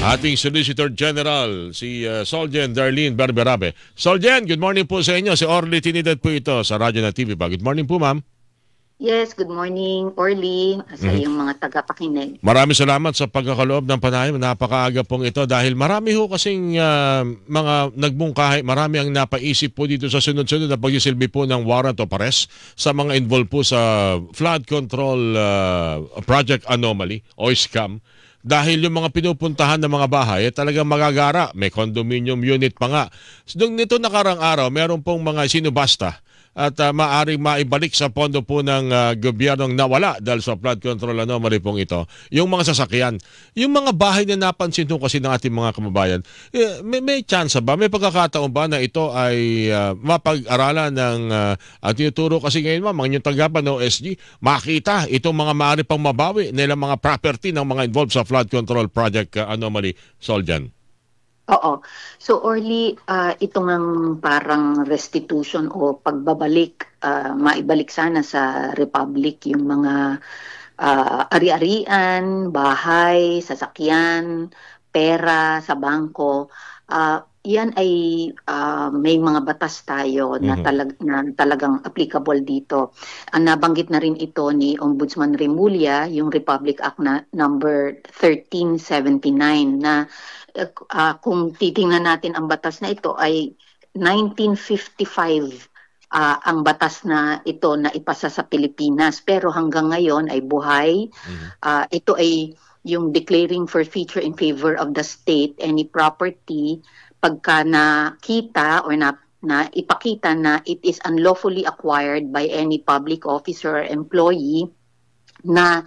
ating Solicitor General, si Solgen Darlene Berberabe. Solgen, good morning po sa inyo. Si Orly Trinidad po ito sa Radyo na TV ba. Good morning po, ma'am. Yes, good morning, Orly, sa iyong mga tagapakinig. Maraming salamat sa pagkakaloob ng panayam. Napakaaga pong ito dahil marami ho kasing mga nagbungkahi, marami ang napaisip po dito sa sunod-sunod na pagsisilbi po ng warrant of arrest sa mga involved po sa flood control project anomaly o scam. Dahil yung mga pinupuntahan ng mga bahay talagang magagara. May condominium unit pa nga. So, nito nakarang araw, meron pong mga sinubasta at maaaring maibalik sa pondo po ng gobyernong nawala dahil sa flood control anomaly pong ito, yung mga sasakyan. Yung mga bahay na napansin po kasi ng ating mga kababayan, may chance ba, may pagkakataon ba na ito ay mapag-aralan ng tinuturo kasi ngayon mga inyong tanggapan ng OSG, makita itong mga maaari pang mabawi nilang mga property ng mga involved sa flood control project anomaly, Soljan? Oo. So, Orly, ito ngang parang restitution o pagbabalik, maibalik sana sa Republic yung mga ari-arian, bahay, sasakyan, pera sa bangko. Yan ay may mga batas tayo na talagang applicable dito. Nabanggit na rin ito ni Ombudsman Remulla, yung Republic Act na number 1379 na kung titingnan natin ang batas na ito ay 1955 ang batas na ito na ipasa sa Pilipinas. Pero hanggang ngayon ay buhay. Ito ay yung declaring forfeiture in favor of the state any property pagka nakita or na ipakita na it is unlawfully acquired by any public officer or employee na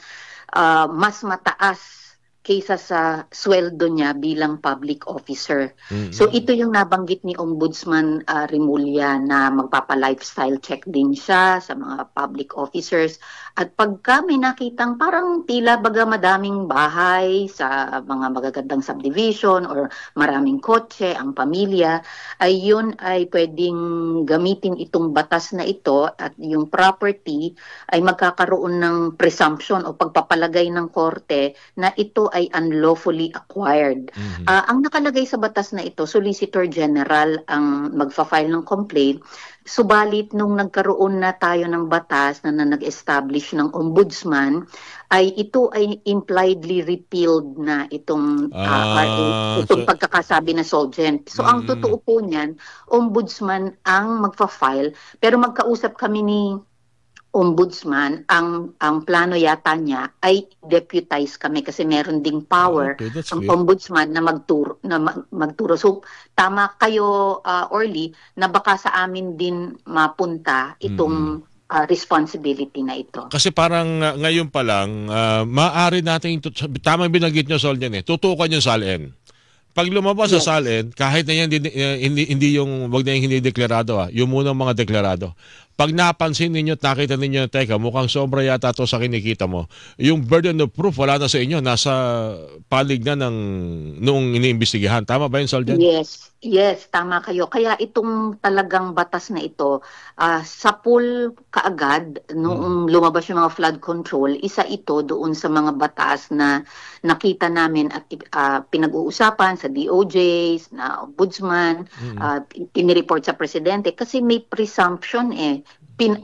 mas mataas kaysa sa sweldo niya bilang public officer. So ito yung nabanggit ni Ombudsman Remulla na magpapa-lifestyle check din siya sa mga public officers. At pagka may nakitang parang tila baga madaming bahay sa mga magagandang subdivision or maraming kotse, ang pamilya, ay yun ay pwedeng gamitin itong batas na ito at yung property ay magkakaroon ng presumption o pagpapalagay ng korte na ito ay unlawfully acquired. Ang nakalagay sa batas na ito, Solicitor General ang magfa-file ng complaint. Subalit nung nagkaroon na tayo ng batas na nag-establish ng ombudsman, ay ito ay impliedly repealed na itong pagkakasabi na Solgen. So ang totoo po niyan, ombudsman ang magfa-file, pero magkausap kami ni Ombudsman, ang plano yata niya ay deputize kami kasi meron ding power ang Ombudsman na magturo. So tama kayo, Orly, na baka sa amin din mapunta itong responsibility na ito. Kasi parang ngayon pa lang, maaari natin, tamang binanggit nyo, Sol, yan tutukan yung SALN. Pag lumabas sa SALN, kahit na yan hindi yung, wag na yung hindi deklarado, yung munang mga deklarado. Pag napansin ninyo at nakita ninyo, teka, mukhang sobra yata to sa kinikita mo, yung burden of proof wala na sa inyo, nasa palig na noong iniimbestigahan. Tama ba yun, Soljan? Yes, tama kayo. Kaya itong talagang batas na ito, sa pool kaagad, noong lumabas yung mga flood control, isa ito doon sa mga batas na nakita namin at pinag-uusapan sa DOJ, na Ombudsman, pinireport sa Presidente, kasi may presumption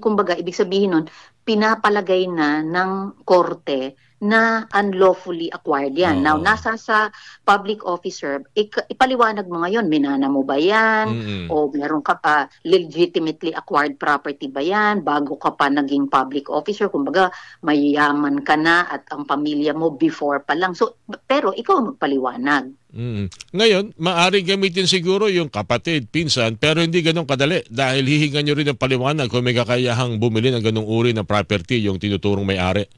kumbaga, ibig sabihin nun, pinapalagay na ng korte na unlawfully acquired yan. Now, nasa sa public officer, ipaliwanag mo ngayon, minana mo ba yan? O meron ka pa legitimately acquired property ba yan? Bago ka pa naging public officer, kumbaga, mayayaman ka na at ang pamilya mo before pa lang. So, pero ikaw magpaliwanag. Ngayon, maaari gamitin siguro yung kapatid, pinsan, pero hindi ganun kadali dahil hihingan nyo rin ng paliwanag kung may kakayahang bumili ng ganung uri ng property yung tinuturong may-ari.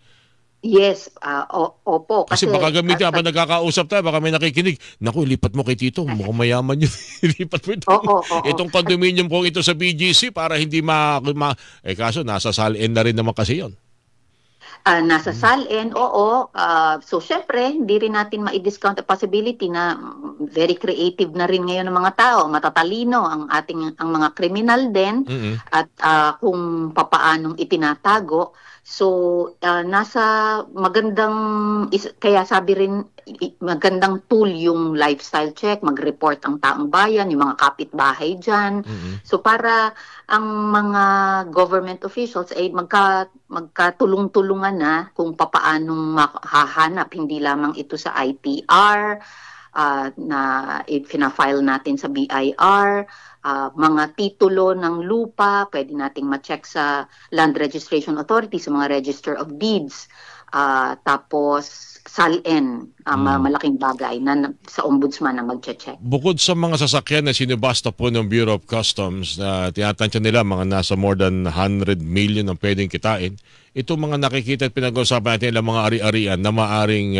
Yes, opo. Kasi baka gamitin, habang nagkakausap tayo, baka may nakikinig, naku, ilipat mo kay Tito, mukhang mayaman yun. Ilipat mo ito. Itong condominium kong ito sa BGC para hindi kaso nasa SALN na rin naman kasi yun. Nasa SALN, oo. So, syempre, hindi rin natin ma-discount the possibility na very creative na rin ngayon ng mga tao, matatalino ang mga kriminal din at kung papaanong itinatago. So nasa kaya sabi rin magandang tool yung lifestyle check, mag-report ang taong bayan, yung mga kapitbahay dyan. So para ang mga government officials ay magkatulong-tulungan na kung papaanong hahanap, hindi lamang ito sa ITR, na fina-file natin sa BIR, mga titulo ng lupa, pwede nating ma-check sa Land Registration Authority, sa mga Register of Deeds, tapos SALN, malaking bagay na sa ombudsman na mag-check. Bukod sa mga sasakyan na sinibasta po ng Bureau of Customs na tinatansya nila mga nasa more than 100 million ang pwedeng kitain, itong mga nakikita at pinag-uusapan natin ilang mga ari-arian na maaring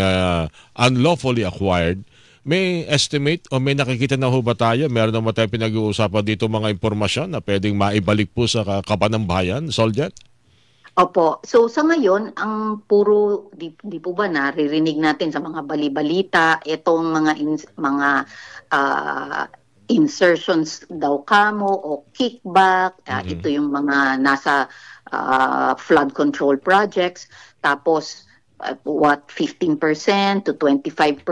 unlawfully acquired, may estimate o may nakikita na ho ba tayo? Meron na ba tayo pinag-uusapan dito mga impormasyon na pwedeng maibalik po sa kapanambayan, Soljan? Opo. So sa ngayon, ang puro di po ba naririnig natin sa mga bali-balita itong mga insertions daw kamo o kickback, ito yung mga nasa flood control projects, tapos 15% to 25%.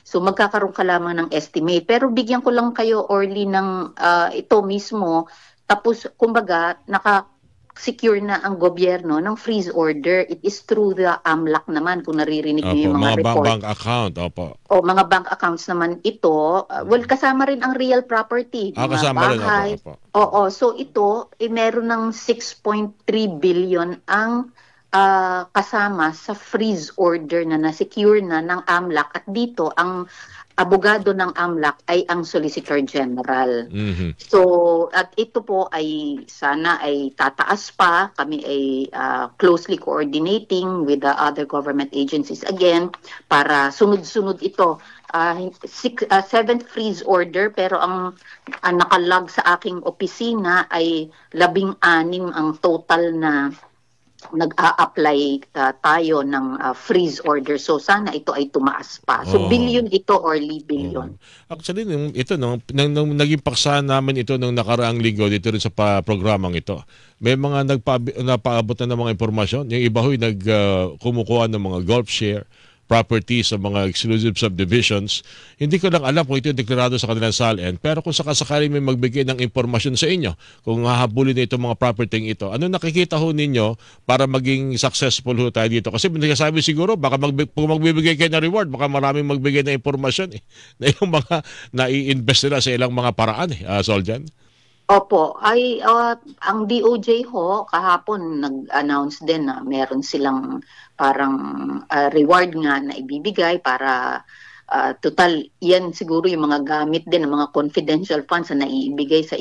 So magkakaroon ka lamang ng estimate. Pero bigyan ko lang kayo, Orly, ng ito mismo. Tapos kumbaga secure na ang gobyerno ng freeze order. It is through the AMLAC naman, kung naririnig niyo yung mga report. Bank account, opo. O mga bank accounts naman ito. Well, kasama rin ang real property. Kasama bahay. Rin, opo. Oo, so ito, meron ng 6.3 billion ang kasama sa freeze order na na-secure na ng AMLAC. At dito, ang abogado ng AMLAC ay ang Solicitor General. So, at ito po ay sana ay tataas pa. Kami ay closely coordinating with the other government agencies again para sunod-sunod ito. 7th freeze order, pero ang nakalag sa aking opisina ay 16 ang total na nag-a-apply tayo ng freeze order. So sana ito ay tumaas pa. So billion ito, Orly, billion. Actually, ito nung naging paksa namin ito nung nakaraang linggo dito rin sa programang ito. May mga napaabot na ng mga impormasyon. Yung iba ho'y kumukuha ng mga golf share properties sa mga exclusive subdivisions. Hindi ko lang alam kung ito yung deklarado sa kanilang SALN, pero kung sakasakali may magbigay ng impormasyon sa inyo, kung hahabulin na itong mga property ito, ano nakikita ho ninyo para maging successful ho tayo dito? Kasi nagsasabi siguro, baka kung magbibigay kayo ng reward, baka maraming magbigay ng impormasyon na yung mga nai-invest nila sa ilang mga paraan, Soljan. Opo, ang DOJ ho kahapon nag-announce din na meron silang parang reward nga na ibibigay para total yan siguro yung mga gamit din ng mga confidential funds na naiibigay sa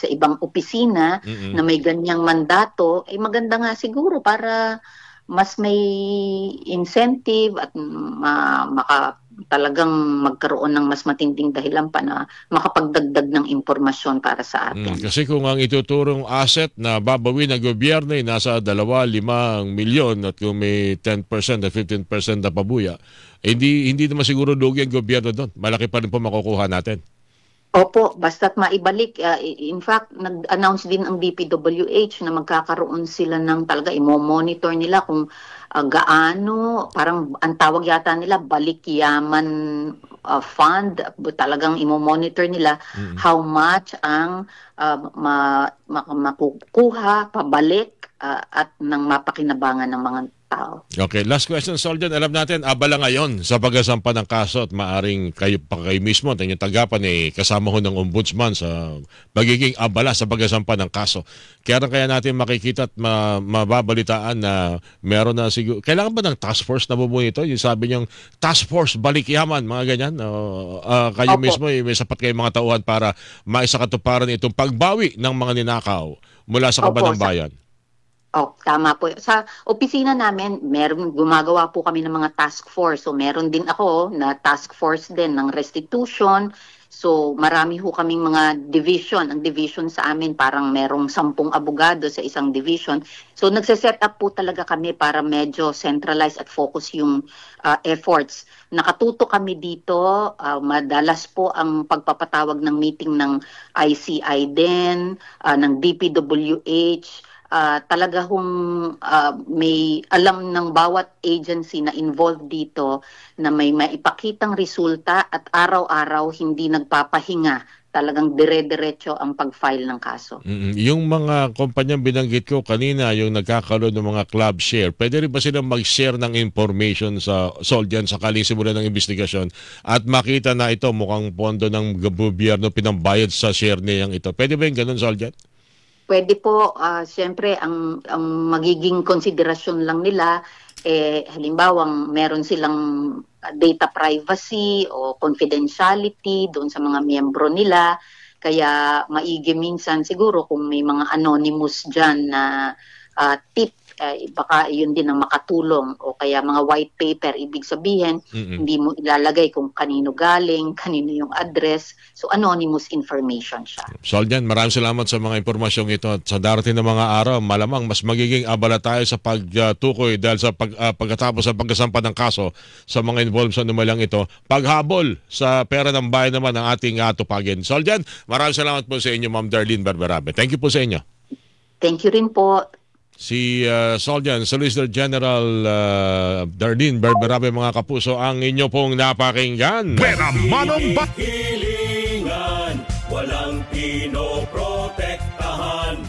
ibang opisina na may ganyang mandato, ay maganda nga siguro para mas may incentive at talagang magkaroon ng mas matinding dahilan pa na makapagdagdag ng impormasyon para sa atin. Kasi kung ang ituturong asset na babawin ng gobyerno ay nasa 2-5 milyon at kung may 10% at 15% na pabuya, hindi naman siguro lugi ang gobyerno doon. Malaki pa rin po makukuha natin. Opo, basta't maibalik. In fact, nag-announce din ang DPWH na magkakaroon sila ng talaga, imo-monitor nila kung gaano, parang ang tawag yata nila, balik yaman fund. Talagang imo-monitor nila how much ang makukuha, pabalik at nang mapakinabangan ng mga tao. Okay, last question, Soljan. Alam natin, abala ngayon sa pagsasampa ng kaso at maaring kayo mismo at inyong tanggapan kasama ho ng ombudsman sa magiging abala sa pagsasampa ng kaso. Kaya natin makikita at mababalitaan na meron na siguro. Kailangan ba ng task force na bumuo ito? Yung sabi niyong task force, balik yaman, mga ganyan. Kayo mismo, may sapat kayong mga tauhan para maisakatuparan itong pagbawi ng mga ninakaw mula sa kabanang bayan. Tama po. Sa opisina namin, gumagawa po kami ng mga task force. So meron din ako na task force din ng restitution. So marami ho kaming mga division. Ang division sa amin parang merong 10 abogado sa isang division. So nagse-set up po talaga kami para medyo centralize at focus yung efforts. Nakatuto kami dito, madalas po ang pagpapatawag ng meeting ng ICI din, ng DPWH. Talaga hong may alam ng bawat agency na involved dito na may maipakitang resulta at araw-araw hindi nagpapahinga. Talagang dire-diretso ang pag-file ng kaso. Yung mga kumpanyang binanggit ko kanina, yung nagkakaroon ng mga club share, pwede rin ba silang mag-share ng information sa Soljan sakaling simulan ng investigasyon at makita na ito mukhang pondo ng gobyerno pinambayad sa share niyang ito? Pwede ba yung ganun, Soljan? Pwede po, siyempre ang magiging konsiderasyon lang nila, halimbawa meron silang data privacy o confidentiality doon sa mga miyembro nila. Kaya maigi minsan siguro kung may mga anonymous dyan na tip, baka yun din ang makatulong o kaya mga white paper, ibig sabihin hindi mo ilalagay kung kanino galing, kanino yung address, so anonymous information siya. Soljan, maraming salamat sa mga impormasyong ito at sa darating na mga araw, malamang mas magiging abala tayo sa pagtukoy dahil sa pagkatapos sa pagkasampa ng kaso sa mga involved sa numalang ito, paghabol sa pera ng bayan naman ang ating tupagin. Soljan, maraming salamat po sa inyo, Ma'am Darlene Berberabe. Thank you po sa inyo. Thank you rin po. Si Soljan, Solicitor General Darlene Berberabe, mga kapuso, ang inyo pong napakinggan. Pera manong hilingan, walang pinoprotektahan.